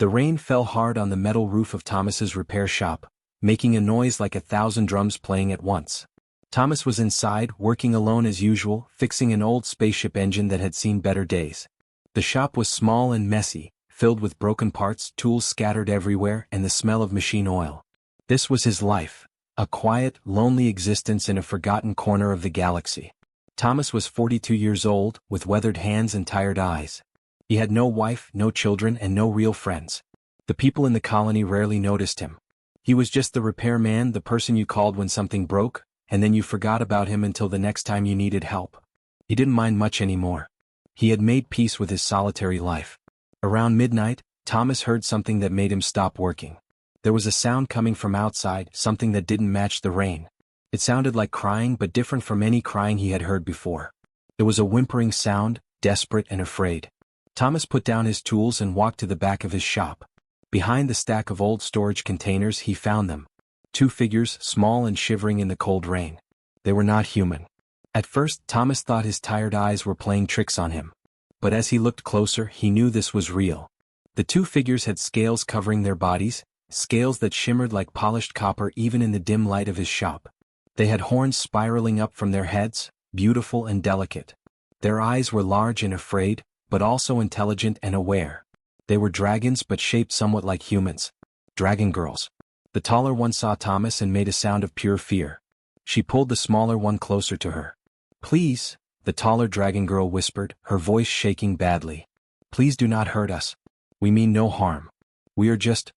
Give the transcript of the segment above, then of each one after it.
The rain fell hard on the metal roof of Thomas's repair shop, making a noise like 1,000 drums playing at once. Thomas was inside, working alone as usual, fixing an old spaceship engine that had seen better days. The shop was small and messy, filled with broken parts, tools scattered everywhere, and the smell of machine oil. This was his life, a quiet, lonely existence in a forgotten corner of the galaxy. Thomas was 42 years old, with weathered hands and tired eyes. He had no wife, no children, and no real friends. The people in the colony rarely noticed him. He was just the repairman, the person you called when something broke, and then you forgot about him until the next time you needed help. He didn't mind much anymore. He had made peace with his solitary life. Around midnight, Thomas heard something that made him stop working. There was a sound coming from outside, something that didn't match the rain. It sounded like crying, but different from any crying he had heard before. It was a whimpering sound, desperate and afraid. Thomas put down his tools and walked to the back of his shop. Behind the stack of old storage containers he found them. 2 figures, small and shivering in the cold rain. They were not human. At first, Thomas thought his tired eyes were playing tricks on him. But as he looked closer, he knew this was real. The 2 figures had scales covering their bodies, scales that shimmered like polished copper even in the dim light of his shop. They had horns spiraling up from their heads, beautiful and delicate. Their eyes were large and afraid, but also intelligent and aware. They were dragons but shaped somewhat like humans. Dragon girls. The taller one saw Thomas and made a sound of pure fear. She pulled the smaller one closer to her. "Please," the taller dragon girl whispered, her voice shaking badly. "Please do not hurt us. We mean no harm. We are just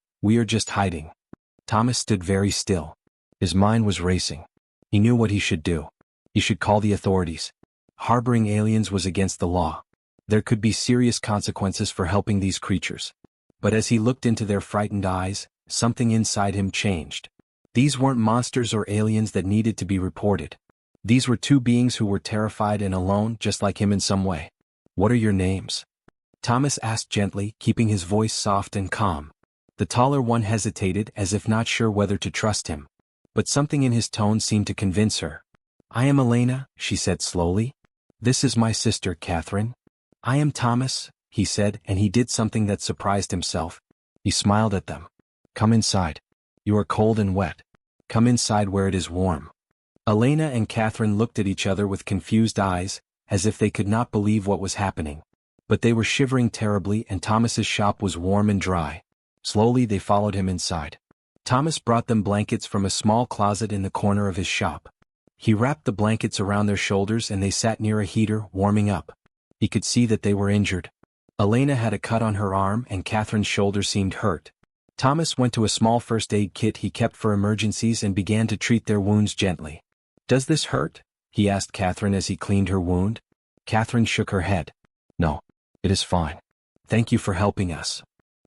hiding." Thomas stood very still. His mind was racing. He knew what he should do. He should call the authorities. Harboring aliens was against the law. There could be serious consequences for helping these creatures. But as he looked into their frightened eyes, something inside him changed. These weren't monsters or aliens that needed to be reported. These were 2 beings who were terrified and alone, just like him in some way. "What are your names?" Thomas asked gently, keeping his voice soft and calm. The taller one hesitated, as if not sure whether to trust him. But something in his tone seemed to convince her. "I am Elena," she said slowly. "This is my sister, Catherine." "I am Thomas," he said, and he did something that surprised himself. He smiled at them. "Come inside. You are cold and wet. Come inside where it is warm." Elena and Catherine looked at each other with confused eyes, as if they could not believe what was happening. But they were shivering terribly, and Thomas's shop was warm and dry. Slowly they followed him inside. Thomas brought them blankets from a small closet in the corner of his shop. He wrapped the blankets around their shoulders and they sat near a heater, warming up. He could see that they were injured. Elena had a cut on her arm and Catherine's shoulder seemed hurt. Thomas went to a small first aid kit he kept for emergencies and began to treat their wounds gently. "Does this hurt?" he asked Catherine as he cleaned her wound. Catherine shook her head. "No, it is fine. Thank you for helping us."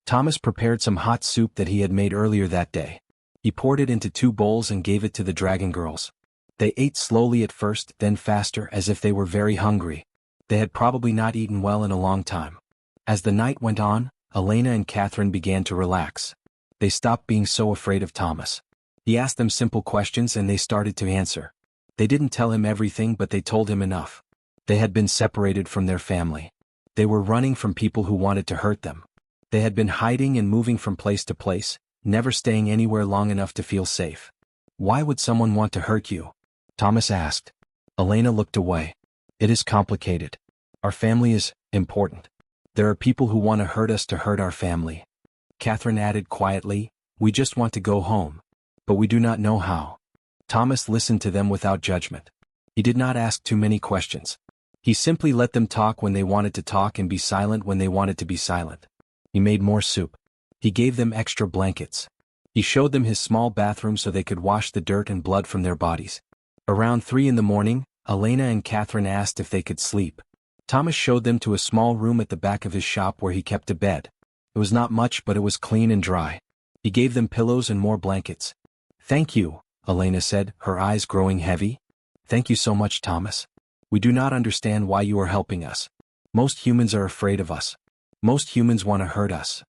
Thomas prepared some hot soup that he had made earlier that day. He poured it into 2 bowls and gave it to the dragon girls. They ate slowly at first, then faster, as if they were very hungry. They had probably not eaten well in a long time. As the night went on, Elena and Catherine began to relax. They stopped being so afraid of Thomas. He asked them simple questions and they started to answer. They didn't tell him everything, but they told him enough. They had been separated from their family. They were running from people who wanted to hurt them. They had been hiding and moving from place to place, never staying anywhere long enough to feel safe. "Why would someone want to hurt you?" Thomas asked. Elena looked away. "It is complicated. Our family is important. There are people who want to hurt us to hurt our family." Catherine added quietly, "We just want to go home. But we do not know how." Thomas listened to them without judgment. He did not ask too many questions. He simply let them talk when they wanted to talk and be silent when they wanted to be silent. He made more soup. He gave them extra blankets. He showed them his small bathroom so they could wash the dirt and blood from their bodies. Around 3 in the morning, Elena and Catherine asked if they could sleep. Thomas showed them to a small room at the back of his shop where he kept a bed. It was not much, but it was clean and dry. He gave them pillows and more blankets. "Thank you," Elena said, her eyes growing heavy. "Thank you so much, Thomas. We do not understand why you are helping us. Most humans are afraid of us. Most humans want to hurt us."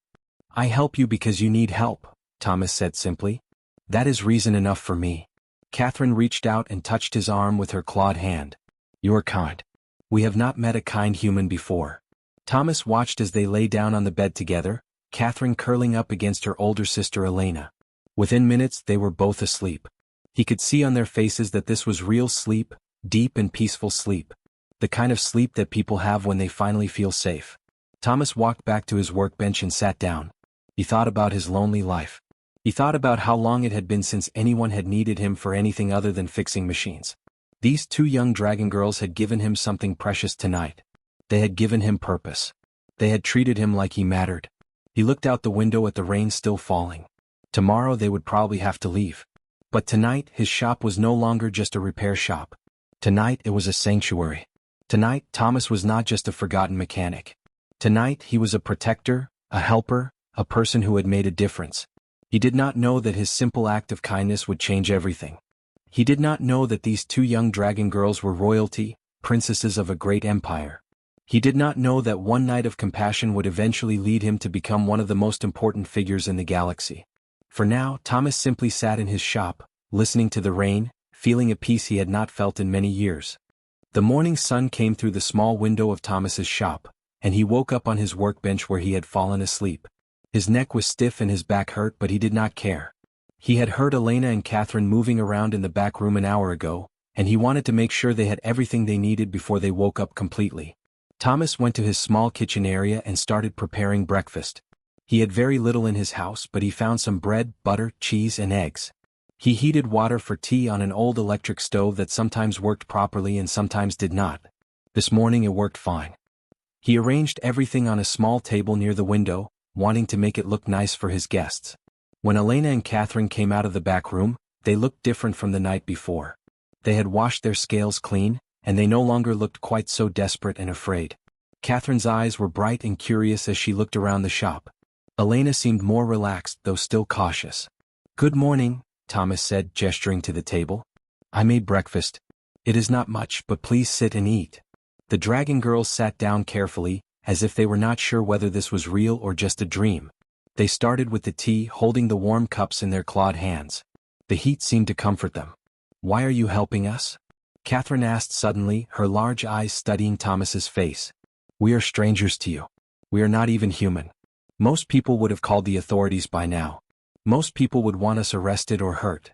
"I help you because you need help," Thomas said simply. "That is reason enough for me." Catherine reached out and touched his arm with her clawed hand. "You are kind. We have not met a kind human before." Thomas watched as they lay down on the bed together, Catherine curling up against her older sister Elena. Within minutes they were both asleep. He could see on their faces that this was real sleep, deep and peaceful sleep. The kind of sleep that people have when they finally feel safe. Thomas walked back to his workbench and sat down. He thought about his lonely life. He thought about how long it had been since anyone had needed him for anything other than fixing machines. These two young dragon girls had given him something precious tonight. They had given him purpose. They had treated him like he mattered. He looked out the window at the rain still falling. Tomorrow they would probably have to leave. But tonight his shop was no longer just a repair shop. Tonight it was a sanctuary. Tonight Thomas was not just a forgotten mechanic. Tonight he was a protector, a helper, a person who had made a difference. He did not know that his simple act of kindness would change everything. He did not know that these two young dragon girls were royalty, princesses of a great empire. He did not know that one night of compassion would eventually lead him to become one of the most important figures in the galaxy. For now, Thomas simply sat in his shop, listening to the rain, feeling a peace he had not felt in many years. The morning sun came through the small window of Thomas's shop, and he woke up on his workbench where he had fallen asleep. His neck was stiff and his back hurt, but he did not care. He had heard Elena and Catherine moving around in the back room an hour ago, and he wanted to make sure they had everything they needed before they woke up completely. Thomas went to his small kitchen area and started preparing breakfast. He had very little in his house, but he found some bread, butter, cheese, and eggs. He heated water for tea on an old electric stove that sometimes worked properly and sometimes did not. This morning it worked fine. He arranged everything on a small table near the window, wanting to make it look nice for his guests. When Elena and Catherine came out of the back room, they looked different from the night before. They had washed their scales clean, and they no longer looked quite so desperate and afraid. Catherine's eyes were bright and curious as she looked around the shop. Elena seemed more relaxed, though still cautious. "Good morning," Thomas said, gesturing to the table. "I made breakfast. It is not much, but please sit and eat." The dragon girls sat down carefully, as if they were not sure whether this was real or just a dream. They started with the tea, holding the warm cups in their clawed hands. The heat seemed to comfort them. "Why are you helping us?" Catherine asked suddenly, her large eyes studying Thomas's face. "We are strangers to you. We are not even human. Most people would have called the authorities by now. Most people would want us arrested or hurt."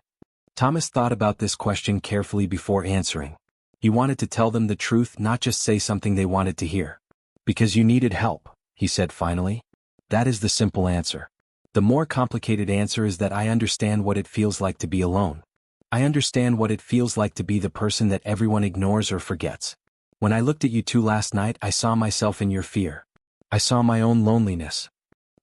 Thomas thought about this question carefully before answering. He wanted to tell them the truth, not just say something they wanted to hear. "Because you needed help," he said finally. "That is the simple answer. The more complicated answer is that I understand what it feels like to be alone. I understand what it feels like to be the person that everyone ignores or forgets. When I looked at you two last night, I saw myself in your fear. I saw my own loneliness."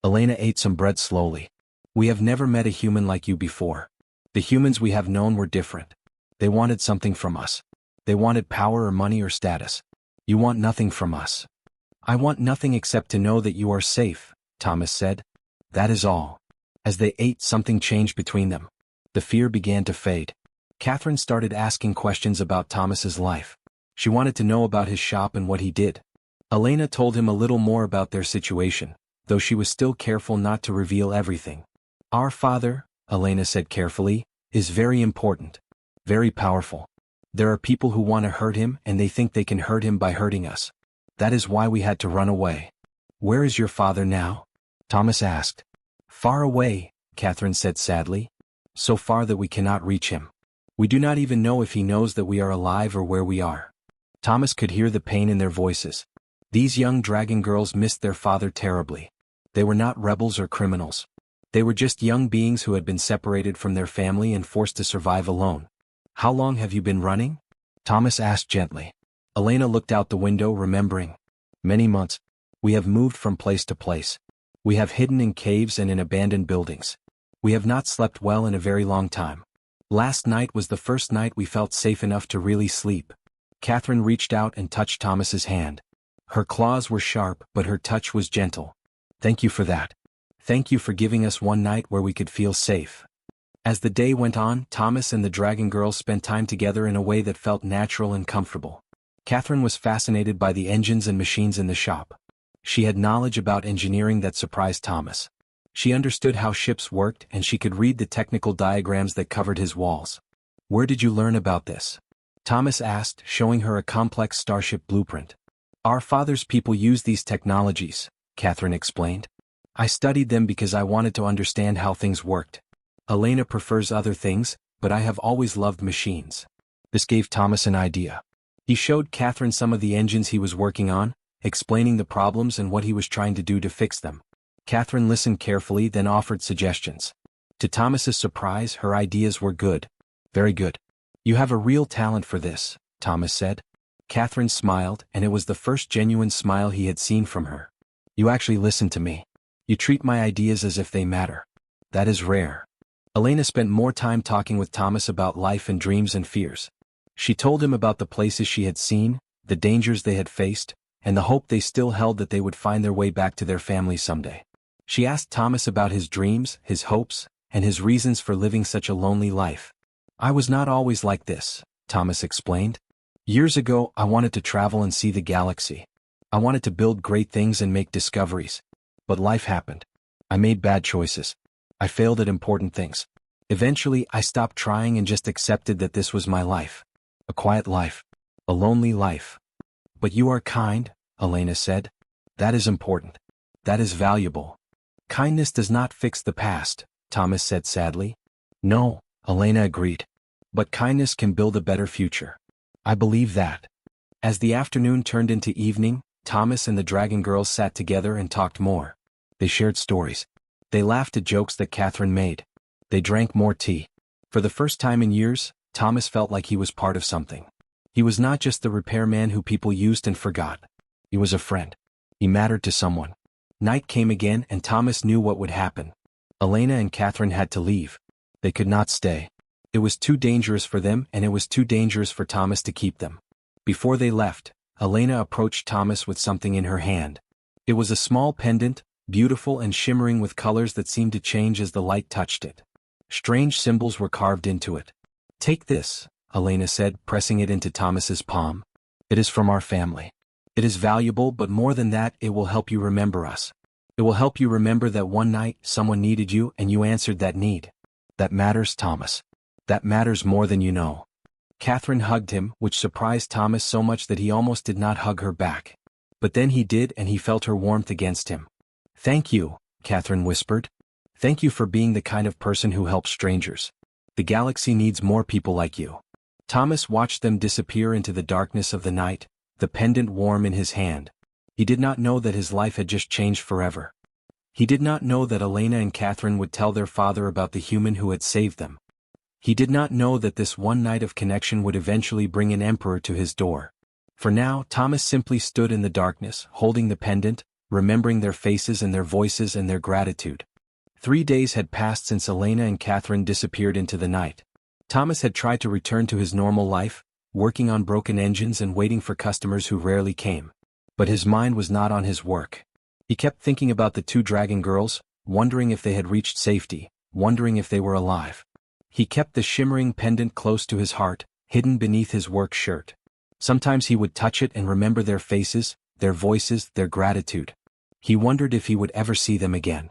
Elena ate some bread slowly. "We have never met a human like you before. The humans we have known were different. They wanted something from us. They wanted power or money or status. You want nothing from us." "I want nothing except to know that you are safe," Thomas said. "That is all." As they ate, something changed between them. The fear began to fade. Catherine started asking questions about Thomas's life. She wanted to know about his shop and what he did. Elena told him a little more about their situation, though she was still careful not to reveal everything. "Our father," Elena said carefully, "is very important. Very powerful. There are people who want to hurt him, and they think they can hurt him by hurting us. That is why we had to run away." "Where is your father now?" Thomas asked. "Far away," Catherine said sadly. "So far that we cannot reach him. We do not even know if he knows that we are alive or where we are." Thomas could hear the pain in their voices. These young dragon girls missed their father terribly. They were not rebels or criminals. They were just young beings who had been separated from their family and forced to survive alone. "How long have you been running?" Thomas asked gently. Elena looked out the window, remembering. "Many months. We have moved from place to place. We have hidden in caves and in abandoned buildings. We have not slept well in a very long time. Last night was the first night we felt safe enough to really sleep." Catherine reached out and touched Thomas's hand. Her claws were sharp, but her touch was gentle. "Thank you for that. Thank you for giving us one night where we could feel safe." As the day went on, Thomas and the dragon girls spent time together in a way that felt natural and comfortable. Catherine was fascinated by the engines and machines in the shop. She had knowledge about engineering that surprised Thomas. She understood how ships worked, and she could read the technical diagrams that covered his walls. "Where did you learn about this?" Thomas asked, showing her a complex starship blueprint. "Our father's people use these technologies," Catherine explained. I studied them because I wanted to understand how things worked. Elena prefers other things, but I have always loved machines. This gave Thomas an idea. He showed Catherine some of the engines he was working on, explaining the problems and what he was trying to do to fix them. Catherine listened carefully, then offered suggestions. To Thomas's surprise, her ideas were good. Very good. You have a real talent for this, Thomas said. Catherine smiled, and it was the first genuine smile he had seen from her. You actually listen to me. You treat my ideas as if they matter. That is rare. Elena spent more time talking with Thomas about life and dreams and fears. She told him about the places she had seen, the dangers they had faced, and the hope they still held that they would find their way back to their family someday. She asked Thomas about his dreams, his hopes, and his reasons for living such a lonely life. I was not always like this, Thomas explained. Years ago, I wanted to travel and see the galaxy. I wanted to build great things and make discoveries. But life happened. I made bad choices. I failed at important things. Eventually, I stopped trying and just accepted that this was my life. A quiet life. A lonely life. But you are kind, Elena said. That is important. That is valuable. Kindness does not fix the past, Thomas said sadly. No, Elena agreed. But kindness can build a better future. I believe that. As the afternoon turned into evening, Thomas and the Dragon Girls sat together and talked more. They shared stories. They laughed at jokes that Catherine made. They drank more tea. For the first time in years, Thomas felt like he was part of something. He was not just the repairman who people used and forgot. He was a friend. He mattered to someone. Night came again and Thomas knew what would happen. Elena and Catherine had to leave. They could not stay. It was too dangerous for them, and it was too dangerous for Thomas to keep them. Before they left, Elena approached Thomas with something in her hand. It was a small pendant, beautiful and shimmering with colors that seemed to change as the light touched it. Strange symbols were carved into it. Take this, Elena said, pressing it into Thomas's palm. It is from our family. It is valuable, but more than that, it will help you remember us. It will help you remember that one night someone needed you and you answered that need. That matters, Thomas. That matters more than you know. Catherine hugged him, which surprised Thomas so much that he almost did not hug her back. But then he did, and he felt her warmth against him. Thank you, Catherine whispered. Thank you for being the kind of person who helps strangers. The galaxy needs more people like you. Thomas watched them disappear into the darkness of the night, the pendant warm in his hand. He did not know that his life had just changed forever. He did not know that Elena and Catherine would tell their father about the human who had saved them. He did not know that this one night of connection would eventually bring an emperor to his door. For now, Thomas simply stood in the darkness, holding the pendant, remembering their faces and their voices and their gratitude. 3 days had passed since Elena and Catherine disappeared into the night. Thomas had tried to return to his normal life, working on broken engines and waiting for customers who rarely came. But his mind was not on his work. He kept thinking about the 2 dragon girls, wondering if they had reached safety, wondering if they were alive. He kept the shimmering pendant close to his heart, hidden beneath his work shirt. Sometimes he would touch it and remember their faces, their voices, their gratitude. He wondered if he would ever see them again.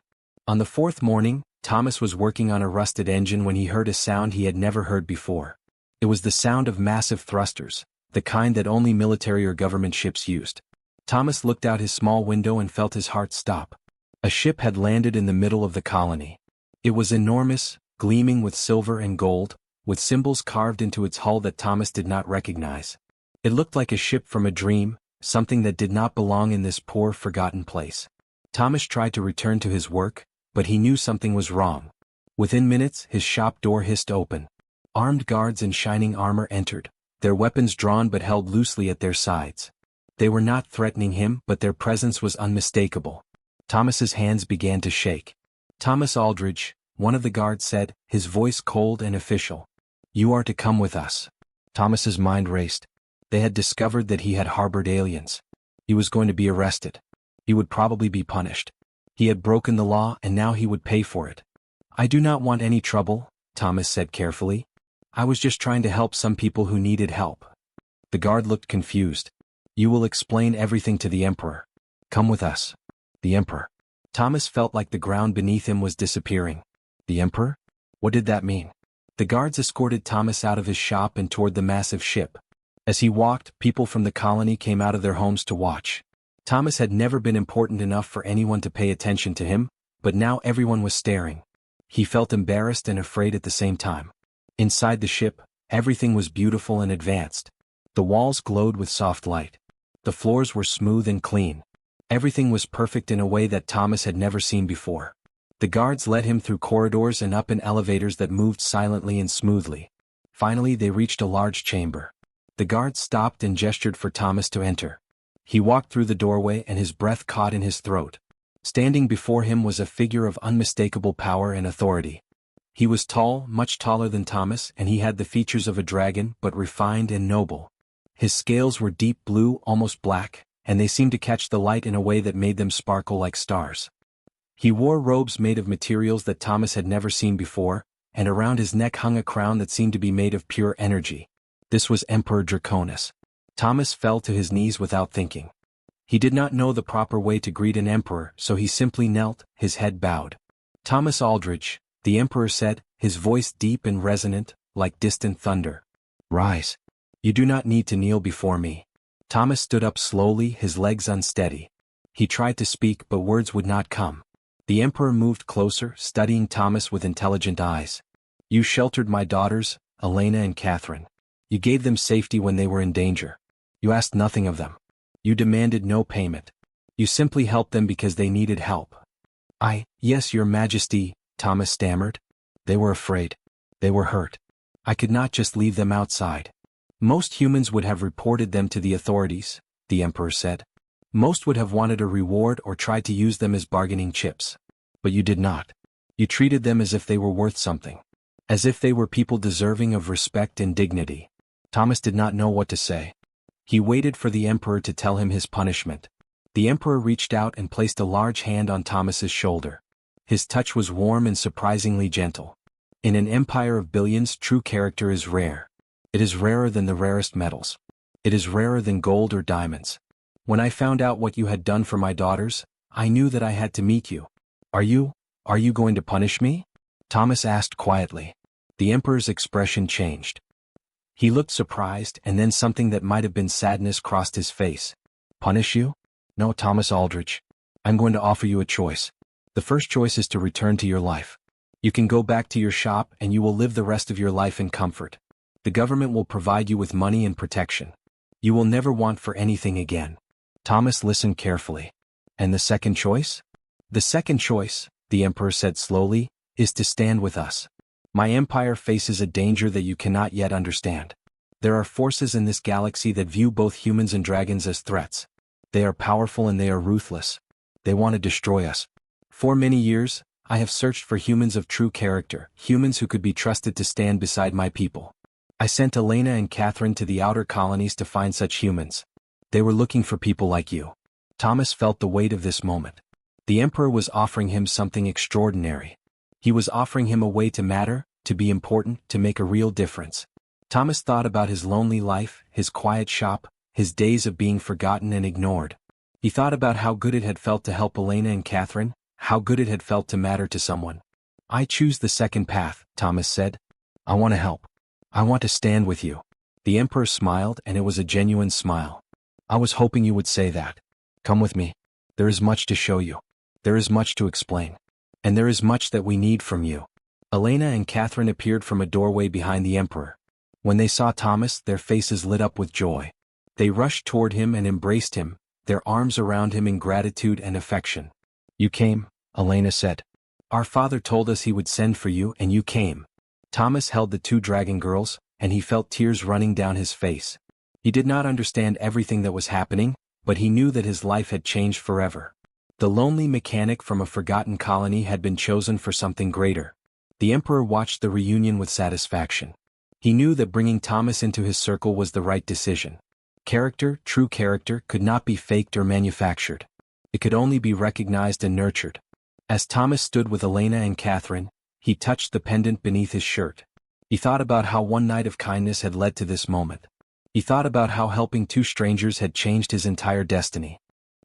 On the 4th morning, Thomas was working on a rusted engine when he heard a sound he had never heard before. It was the sound of massive thrusters, the kind that only military or government ships used. Thomas looked out his small window and felt his heart stop. A ship had landed in the middle of the colony. It was enormous, gleaming with silver and gold, with symbols carved into its hull that Thomas did not recognize. It looked like a ship from a dream, something that did not belong in this poor, forgotten place. Thomas tried to return to his work, but he knew something was wrong. Within minutes, his shop door hissed open. Armed guards in shining armor entered, their weapons drawn but held loosely at their sides. They were not threatening him, but their presence was unmistakable. Thomas's hands began to shake. Thomas Aldridge, one of the guards said, his voice cold and official. You are to come with us. Thomas's mind raced. They had discovered that he had harbored aliens. He was going to be arrested. He would probably be punished. He had broken the law and now he would pay for it. I do not want any trouble, Thomas said carefully. I was just trying to help some people who needed help. The guard looked confused. You will explain everything to the Emperor. Come with us. The Emperor. Thomas felt like the ground beneath him was disappearing. The Emperor? What did that mean? The guards escorted Thomas out of his shop and toward the massive ship. As he walked, people from the colony came out of their homes to watch. Thomas had never been important enough for anyone to pay attention to him, but now everyone was staring. He felt embarrassed and afraid at the same time. Inside the ship, everything was beautiful and advanced. The walls glowed with soft light. The floors were smooth and clean. Everything was perfect in a way that Thomas had never seen before. The guards led him through corridors and up in elevators that moved silently and smoothly. Finally they reached a large chamber. The guards stopped and gestured for Thomas to enter. He walked through the doorway and his breath caught in his throat. Standing before him was a figure of unmistakable power and authority. He was tall, much taller than Thomas, and he had the features of a dragon, but refined and noble. His scales were deep blue, almost black, and they seemed to catch the light in a way that made them sparkle like stars. He wore robes made of materials that Thomas had never seen before, and around his neck hung a crown that seemed to be made of pure energy. This was Emperor Draconis. Thomas fell to his knees without thinking. He did not know the proper way to greet an emperor, so he simply knelt, his head bowed. "Thomas Aldridge," the emperor said, his voice deep and resonant, like distant thunder. "Rise. You do not need to kneel before me." Thomas stood up slowly, his legs unsteady. He tried to speak, but words would not come. The emperor moved closer, studying Thomas with intelligent eyes. "You sheltered my daughters, Elena and Catherine. You gave them safety when they were in danger. You asked nothing of them. You demanded no payment. You simply helped them because they needed help." Yes, your majesty," Thomas stammered. "They were afraid. They were hurt. I could not just leave them outside." "Most humans would have reported them to the authorities," the emperor said. "Most would have wanted a reward or tried to use them as bargaining chips. But you did not. You treated them as if they were worth something. As if they were people deserving of respect and dignity." Thomas did not know what to say. He waited for the emperor to tell him his punishment. The emperor reached out and placed a large hand on Thomas's shoulder. His touch was warm and surprisingly gentle. In an empire of billions, true character is rare. It is rarer than the rarest metals. It is rarer than gold or diamonds. "When I found out what you had done for my daughters, I knew that I had to meet you. Are you going to punish me?" Thomas asked quietly. The emperor's expression changed. He looked surprised, and then something that might have been sadness crossed his face. "Punish you? No, Thomas Aldridge. I'm going to offer you a choice. The first choice is to return to your life. You can go back to your shop and you will live the rest of your life in comfort. The government will provide you with money and protection. You will never want for anything again." Thomas listened carefully. "And the second choice?" "The second choice," the emperor said slowly, "is to stand with us. My empire faces a danger that you cannot yet understand. There are forces in this galaxy that view both humans and dragons as threats. They are powerful and they are ruthless. They want to destroy us. For many years, I have searched for humans of true character, humans who could be trusted to stand beside my people. I sent Elena and Catherine to the outer colonies to find such humans. They were looking for people like you." Thomas felt the weight of this moment. The emperor was offering him something extraordinary. He was offering him a way to matter, to be important, to make a real difference. Thomas thought about his lonely life, his quiet shop, his days of being forgotten and ignored. He thought about how good it had felt to help Elena and Catherine, how good it had felt to matter to someone. "I choose the second path," Thomas said. "I want to help. I want to stand with you." The emperor smiled, and it was a genuine smile. "I was hoping you would say that. Come with me. There is much to show you. There is much to explain. And there is much that we need from you." Elena and Catherine appeared from a doorway behind the emperor. When they saw Thomas, their faces lit up with joy. They rushed toward him and embraced him, their arms around him in gratitude and affection. "You came," Elena said. "Our father told us he would send for you and you came." Thomas held the two dragon girls, and he felt tears running down his face. He did not understand everything that was happening, but he knew that his life had changed forever. The lonely mechanic from a forgotten colony had been chosen for something greater. The emperor watched the reunion with satisfaction. He knew that bringing Thomas into his circle was the right decision. Character, true character, could not be faked or manufactured. It could only be recognized and nurtured. As Thomas stood with Elena and Catherine, he touched the pendant beneath his shirt. He thought about how one night of kindness had led to this moment. He thought about how helping two strangers had changed his entire destiny.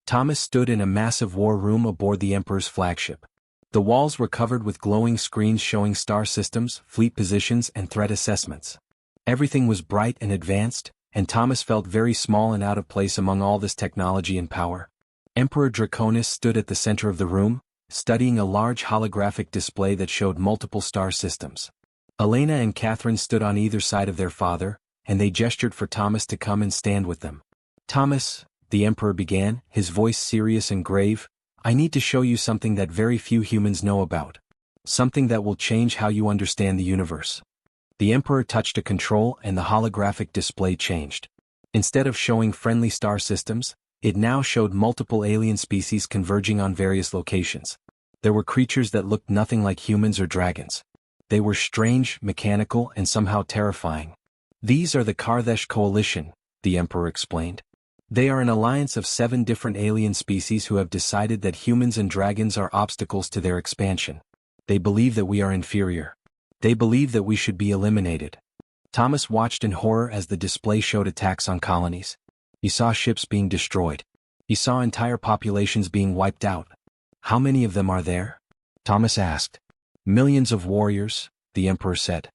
Thomas stood in a massive war room aboard the Emperor's flagship. The walls were covered with glowing screens showing star systems, fleet positions, and threat assessments. Everything was bright and advanced, and Thomas felt very small and out of place among all this technology and power. Emperor Draconis stood at the center of the room, studying a large holographic display that showed multiple star systems. Elena and Catherine stood on either side of their father, and they gestured for Thomas to come and stand with them. "Thomas," the Emperor began, his voice serious and grave, "I need to show you something that very few humans know about. Something that will change how you understand the universe." The Emperor touched a control and the holographic display changed. Instead of showing friendly star systems, it now showed multiple alien species converging on various locations. There were creatures that looked nothing like humans or dragons. They were strange, mechanical, and somehow terrifying. "These are the Karthesh Coalition," the Emperor explained. "They are an alliance of 7 different alien species who have decided that humans and dragons are obstacles to their expansion. They believe that we are inferior. They believe that we should be eliminated." Thomas watched in horror as the display showed attacks on colonies. He saw ships being destroyed. He saw entire populations being wiped out. "How many of them are there?" Thomas asked. "Millions of warriors," the Emperor said.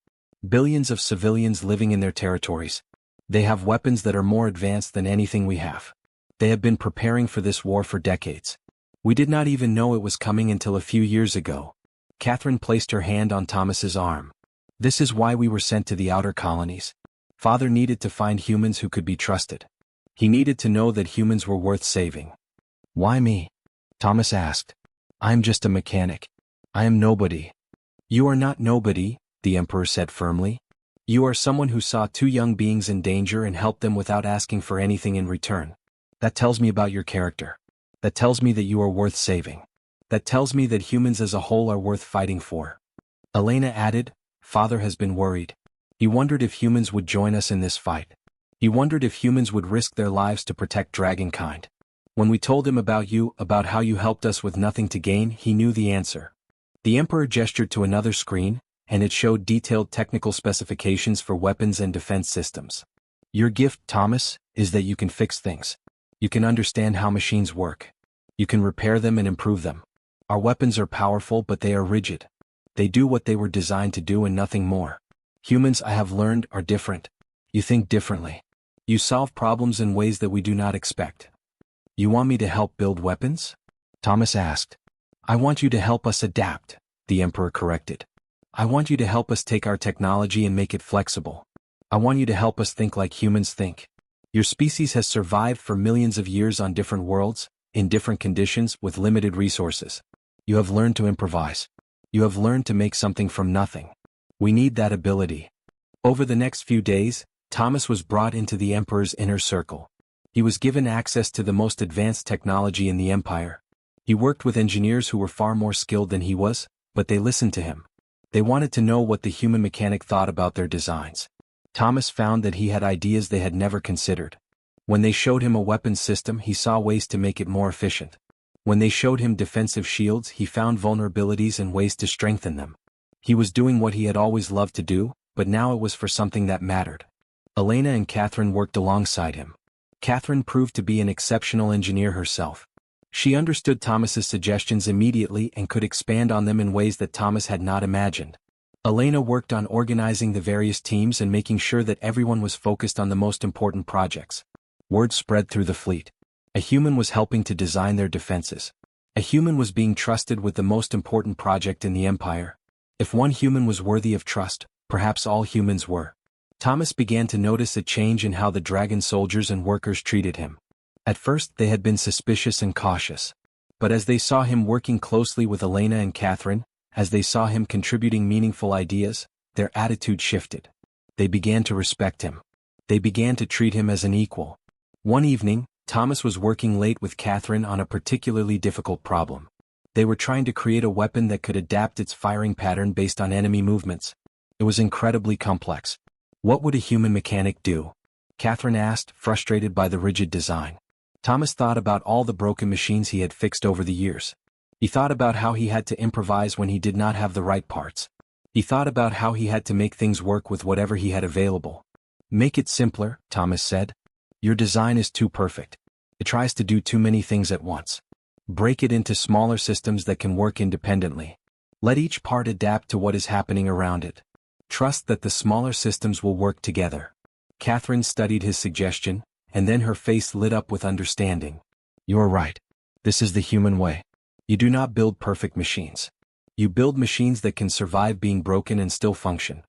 "Billions of civilians living in their territories. They have weapons that are more advanced than anything we have. They have been preparing for this war for decades. We did not even know it was coming until a few years ago." Catherine placed her hand on Thomas's arm. "This is why we were sent to the outer colonies. Father needed to find humans who could be trusted. He needed to know that humans were worth saving." "Why me?" Thomas asked. "I'm just a mechanic. I am nobody." "You are not nobody," the Emperor said firmly. "You are someone who saw 2 young beings in danger and helped them without asking for anything in return. That tells me about your character. That tells me that you are worth saving. That tells me that humans as a whole are worth fighting for." Elena added, "Father has been worried. He wondered if humans would join us in this fight. He wondered if humans would risk their lives to protect dragonkind. When we told him about you, about how you helped us with nothing to gain, he knew the answer." The Emperor gestured to another screen, and it showed detailed technical specifications for weapons and defense systems. "Your gift, Thomas, is that you can fix things. You can understand how machines work. You can repair them and improve them. Our weapons are powerful, but they are rigid. They do what they were designed to do and nothing more. Humans, I have learned, are different. You think differently. You solve problems in ways that we do not expect." "You want me to help build weapons?" Thomas asked. "I want you to help us adapt," the Emperor corrected. "I want you to help us take our technology and make it flexible. I want you to help us think like humans think. Your species has survived for millions of years on different worlds, in different conditions, with limited resources. You have learned to improvise. You have learned to make something from nothing. We need that ability." Over the next few days, Thomas was brought into the Emperor's inner circle. He was given access to the most advanced technology in the Empire. He worked with engineers who were far more skilled than he was, but they listened to him. They wanted to know what the human mechanic thought about their designs. Thomas found that he had ideas they had never considered. When they showed him a weapons system, he saw ways to make it more efficient. When they showed him defensive shields, he found vulnerabilities and ways to strengthen them. He was doing what he had always loved to do, but now it was for something that mattered. Elena and Catherine worked alongside him. Catherine proved to be an exceptional engineer herself. She understood Thomas's suggestions immediately and could expand on them in ways that Thomas had not imagined. Elena worked on organizing the various teams and making sure that everyone was focused on the most important projects. Word spread through the fleet. A human was helping to design their defenses. A human was being trusted with the most important project in the Empire. If one human was worthy of trust, perhaps all humans were. Thomas began to notice a change in how the dragon soldiers and workers treated him. At first they had been suspicious and cautious. But as they saw him working closely with Elena and Catherine, as they saw him contributing meaningful ideas, their attitude shifted. They began to respect him. They began to treat him as an equal. One evening, Thomas was working late with Catherine on a particularly difficult problem. They were trying to create a weapon that could adapt its firing pattern based on enemy movements. It was incredibly complex. What would a human mechanic do? Catherine asked, frustrated by the rigid design. Thomas thought about all the broken machines he had fixed over the years. He thought about how he had to improvise when he did not have the right parts. He thought about how he had to make things work with whatever he had available. "Make it simpler," Thomas said. "Your design is too perfect. It tries to do too many things at once. Break it into smaller systems that can work independently. Let each part adapt to what is happening around it. Trust that the smaller systems will work together." Catherine studied his suggestion, and then her face lit up with understanding. "You're right. This is the human way. You do not build perfect machines. You build machines that can survive being broken and still function.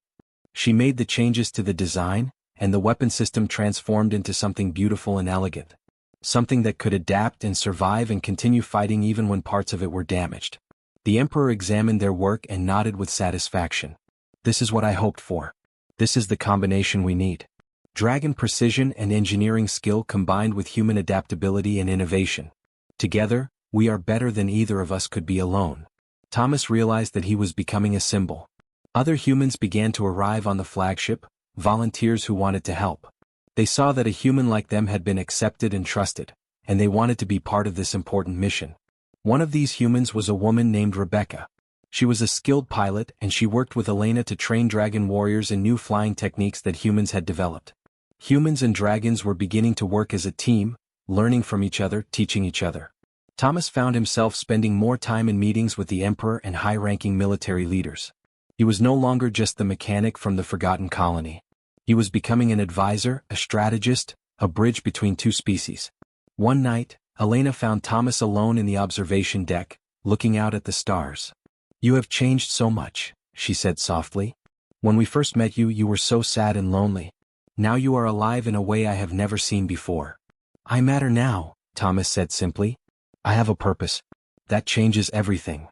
She made the changes to the design, and the weapon system transformed into something beautiful and elegant. Something that could adapt and survive and continue fighting even when parts of it were damaged. The Emperor examined their work and nodded with satisfaction. This is what I hoped for. This is the combination we need. Dragon precision and engineering skill combined with human adaptability and innovation. Together, we are better than either of us could be alone. Thomas realized that he was becoming a symbol. Other humans began to arrive on the flagship, volunteers who wanted to help. They saw that a human like them had been accepted and trusted, and they wanted to be part of this important mission. One of these humans was a woman named Rebecca. She was a skilled pilot and she worked with Elena to train dragon warriors in new flying techniques that humans had developed. Humans and dragons were beginning to work as a team, learning from each other, teaching each other. Thomas found himself spending more time in meetings with the Emperor and high-ranking military leaders. He was no longer just the mechanic from the forgotten colony. He was becoming an advisor, a strategist, a bridge between two species. One night, Elena found Thomas alone in the observation deck, looking out at the stars. "You have changed so much," she said softly. "When we first met you, you were so sad and lonely. Now you are alive in a way I have never seen before." "I matter now," Thomas said simply. "I have a purpose. That changes everything."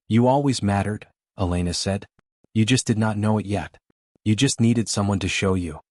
"You always mattered," Elena said. "You just did not know it yet. You just needed someone to show you."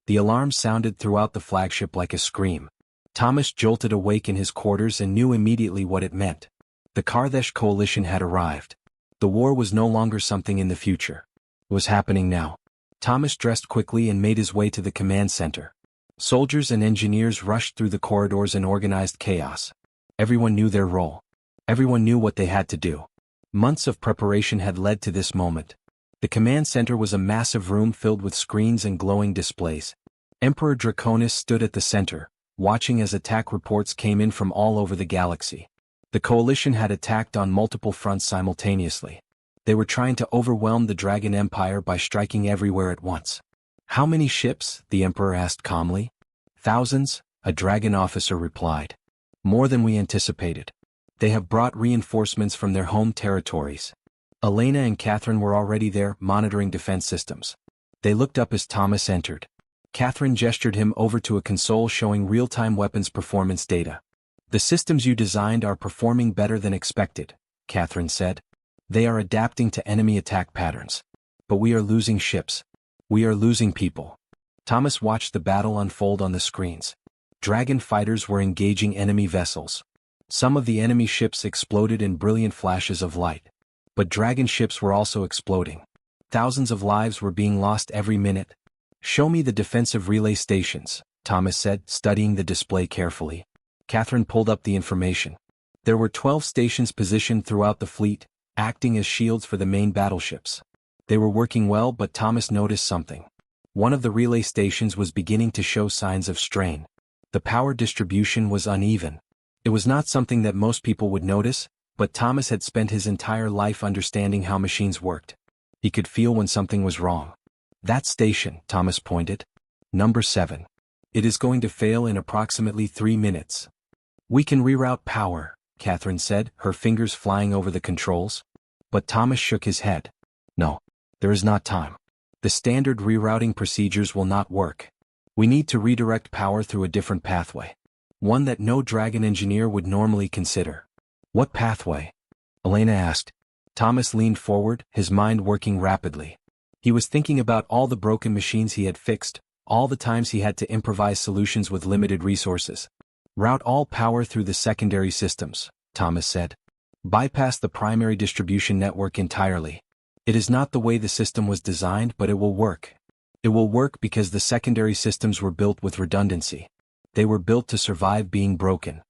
The alarm sounded throughout the flagship like a scream. Thomas jolted awake in his quarters and knew immediately what it meant. The Karthesh coalition had arrived. The war was no longer something in the future. It was happening now. Thomas dressed quickly and made his way to the command center. Soldiers and engineers rushed through the corridors in organized chaos. Everyone knew their role. Everyone knew what they had to do. Months of preparation had led to this moment. The command center was a massive room filled with screens and glowing displays. Emperor Draconis stood at the center, watching as attack reports came in from all over the galaxy. The coalition had attacked on multiple fronts simultaneously. They were trying to overwhelm the Dragon Empire by striking everywhere at once. "How many ships?" the Emperor asked calmly. "Thousands," a Dragon officer replied. "More than we anticipated. They have brought reinforcements from their home territories." Elena and Catherine were already there, monitoring defense systems. They looked up as Thomas entered. Catherine gestured him over to a console showing real-time weapons performance data. "The systems you designed are performing better than expected," Catherine said. "They are adapting to enemy attack patterns. But we are losing ships. We are losing people." Thomas watched the battle unfold on the screens. Dragon fighters were engaging enemy vessels. Some of the enemy ships exploded in brilliant flashes of light. But dragon ships were also exploding. Thousands of lives were being lost every minute. "Show me the defensive relay stations," Thomas said, studying the display carefully. Catherine pulled up the information. There were 12 stations positioned throughout the fleet, acting as shields for the main battleships. They were working well, but Thomas noticed something. One of the relay stations was beginning to show signs of strain. The power distribution was uneven. It was not something that most people would notice, but Thomas had spent his entire life understanding how machines worked. He could feel when something was wrong. "That station," Thomas pointed. "Number 7. It is going to fail in approximately 3 minutes. "We can reroute power," Catherine said, her fingers flying over the controls. But Thomas shook his head. "No, there is not time. The standard rerouting procedures will not work. We need to redirect power through a different pathway. One that no dragon engineer would normally consider." "What pathway?" Elena asked. Thomas leaned forward, his mind working rapidly. He was thinking about all the broken machines he had fixed, all the times he had to improvise solutions with limited resources. "Route all power through the secondary systems," Thomas said. "Bypass the primary distribution network entirely. It is not the way the system was designed, but it will work. It will work because the secondary systems were built with redundancy. They were built to survive being broken."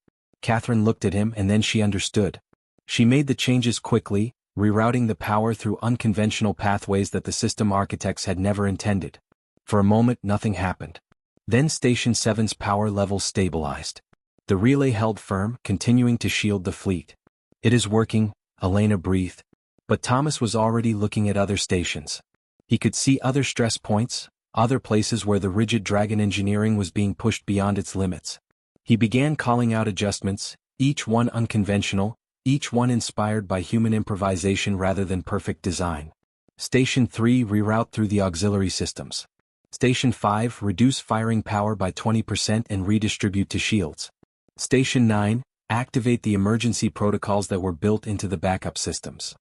Catherine looked at him and then she understood. She made the changes quickly, rerouting the power through unconventional pathways that the system architects had never intended. For a moment nothing happened. Then Station 7's power levels stabilized. The relay held firm, continuing to shield the fleet. "It is working," Elena breathed. But Thomas was already looking at other stations. He could see other stress points, other places where the rigid dragon engineering was being pushed beyond its limits. He began calling out adjustments, Each one unconventional, each one inspired by human improvisation rather than perfect design. Station 3 reroute through the auxiliary systems. Station 5 reduce firing power by 20% and redistribute to shields. Station 9 activate the emergency protocols that were built into the backup systems.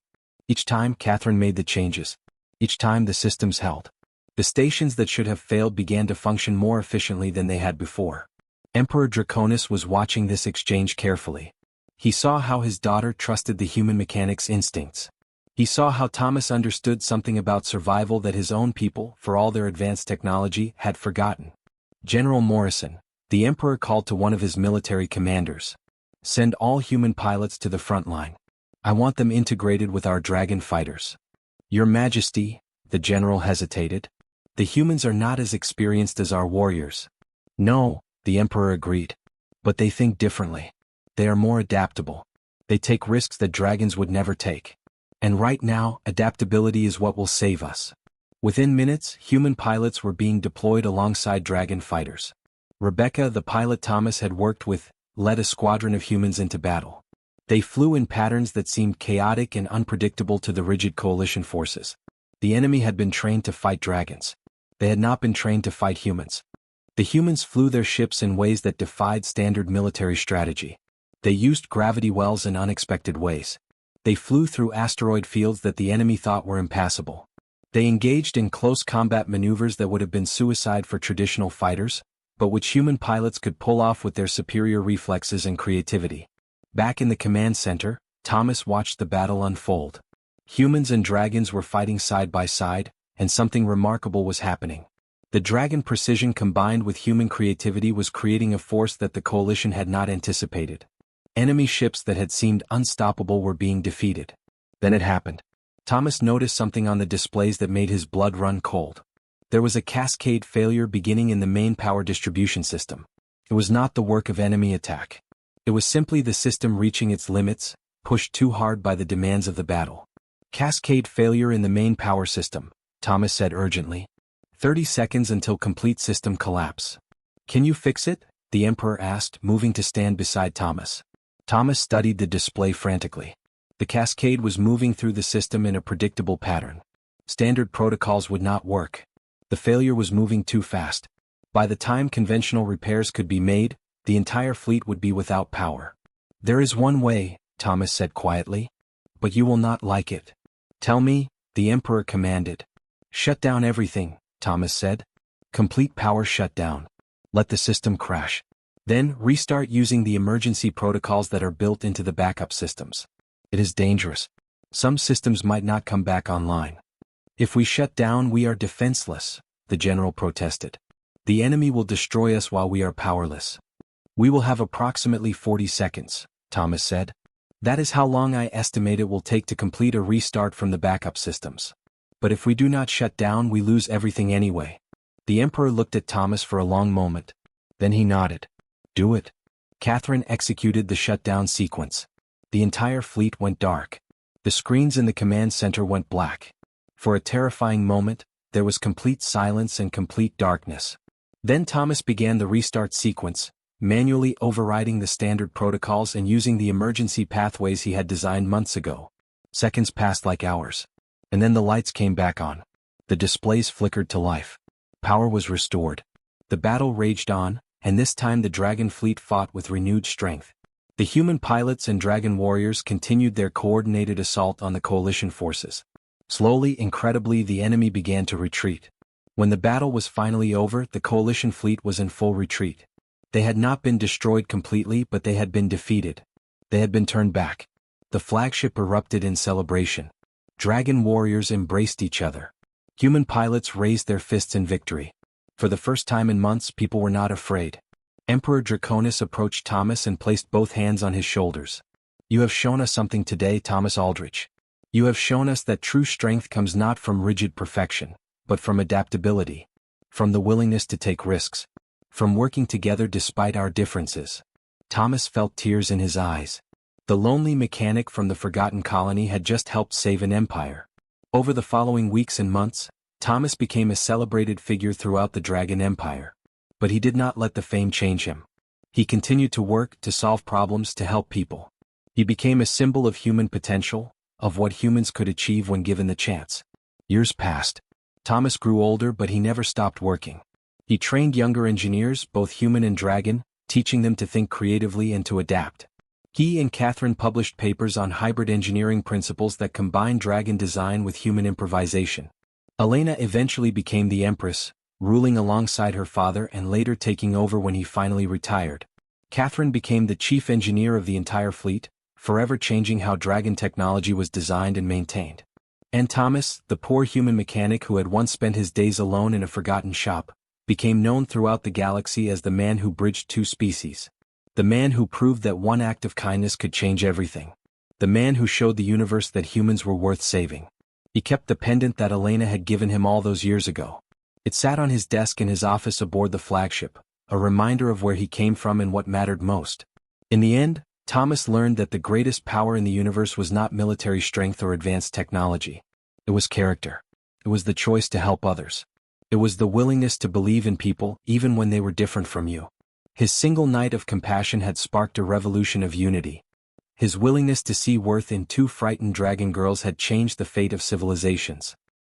Each time Catherine made the changes. Each time the systems held. The stations that should have failed began to function more efficiently than they had before. Emperor Draconis was watching this exchange carefully. He saw how his daughter trusted the human mechanic's instincts. He saw how Thomas understood something about survival that his own people, for all their advanced technology, had forgotten. General Morrison, the Emperor called to one of his military commanders. Send all human pilots to the front line. I want them integrated with our dragon fighters. Your Majesty, the general hesitated. The humans are not as experienced as our warriors. No, the Emperor agreed. But they think differently. They are more adaptable. They take risks that dragons would never take. And right now, adaptability is what will save us. Within minutes, human pilots were being deployed alongside dragon fighters. Rebecca, the pilot Thomas had worked with, led a squadron of humans into battle. They flew in patterns that seemed chaotic and unpredictable to the rigid coalition forces. The enemy had been trained to fight dragons. They had not been trained to fight humans. The humans flew their ships in ways that defied standard military strategy. They used gravity wells in unexpected ways. They flew through asteroid fields that the enemy thought were impassable. They engaged in close combat maneuvers that would have been suicide for traditional fighters, but which human pilots could pull off with their superior reflexes and creativity. Back in the command center, Thomas watched the battle unfold. Humans and dragons were fighting side by side, and something remarkable was happening. The dragon precision combined with human creativity was creating a force that the coalition had not anticipated. Enemy ships that had seemed unstoppable were being defeated. Then it happened. Thomas noticed something on the displays that made his blood run cold. There was a cascade failure beginning in the main power distribution system. It was not the work of enemy attack. It was simply the system reaching its limits, pushed too hard by the demands of the battle. Cascade failure in the main power system, Thomas said urgently. 30 seconds until complete system collapse. Can you fix it? The Emperor asked, moving to stand beside Thomas. Thomas studied the display frantically. The cascade was moving through the system in a predictable pattern. Standard protocols would not work. The failure was moving too fast. By the time conventional repairs could be made, the entire fleet would be without power. There is one way, Thomas said quietly. But you will not like it. Tell me, the Emperor commanded. Shut down everything, Thomas said. Complete power shutdown. Let the system crash. Then restart using the emergency protocols that are built into the backup systems. It is dangerous. Some systems might not come back online. If we shut down, we are defenseless, the general protested. The enemy will destroy us while we are powerless. We will have approximately 40 seconds, Thomas said. That is how long I estimate it will take to complete a restart from the backup systems. But if we do not shut down, we lose everything anyway. The Emperor looked at Thomas for a long moment. Then he nodded. Do it. Catherine executed the shutdown sequence. The entire fleet went dark. The screens in the command center went black. For a terrifying moment, there was complete silence and complete darkness. Then Thomas began the restart sequence, manually overriding the standard protocols and using the emergency pathways he had designed months ago. Seconds passed like hours. And then the lights came back on. The displays flickered to life. Power was restored. The battle raged on, and this time the dragon fleet fought with renewed strength. The human pilots and dragon warriors continued their coordinated assault on the coalition forces. Slowly, incredibly, the enemy began to retreat. When the battle was finally over, the coalition fleet was in full retreat. They had not been destroyed completely, but they had been defeated. They had been turned back. The flagship erupted in celebration. Dragon warriors embraced each other. Human pilots raised their fists in victory. For the first time in months, people were not afraid. Emperor Draconis approached Thomas and placed both hands on his shoulders. You have shown us something today, Thomas Aldrich. You have shown us that true strength comes not from rigid perfection, but from adaptability. From the willingness to take risks. From working together despite our differences. Thomas felt tears in his eyes. The lonely mechanic from the forgotten colony had just helped save an empire. Over the following weeks and months, Thomas became a celebrated figure throughout the Dragon Empire. But he did not let the fame change him. He continued to work, to solve problems, to help people. He became a symbol of human potential, of what humans could achieve when given the chance. Years passed. Thomas grew older, but he never stopped working. He trained younger engineers, both human and dragon, teaching them to think creatively and to adapt. He and Catherine published papers on hybrid engineering principles that combined dragon design with human improvisation. Elena eventually became the Empress, ruling alongside her father and later taking over when he finally retired. Catherine became the chief engineer of the entire fleet, forever changing how dragon technology was designed and maintained. And Thomas, the poor human mechanic who had once spent his days alone in a forgotten shop, became known throughout the galaxy as the man who bridged two species. The man who proved that one act of kindness could change everything. The man who showed the universe that humans were worth saving. He kept the pendant that Elena had given him all those years ago. It sat on his desk in his office aboard the flagship, a reminder of where he came from and what mattered most. In the end, Thomas learned that the greatest power in the universe was not military strength or advanced technology. It was character. It was the choice to help others. It was the willingness to believe in people even when they were different from you. His single night of compassion had sparked a revolution of unity. His willingness to see worth in two frightened dragon girls had changed the fate of civilizations.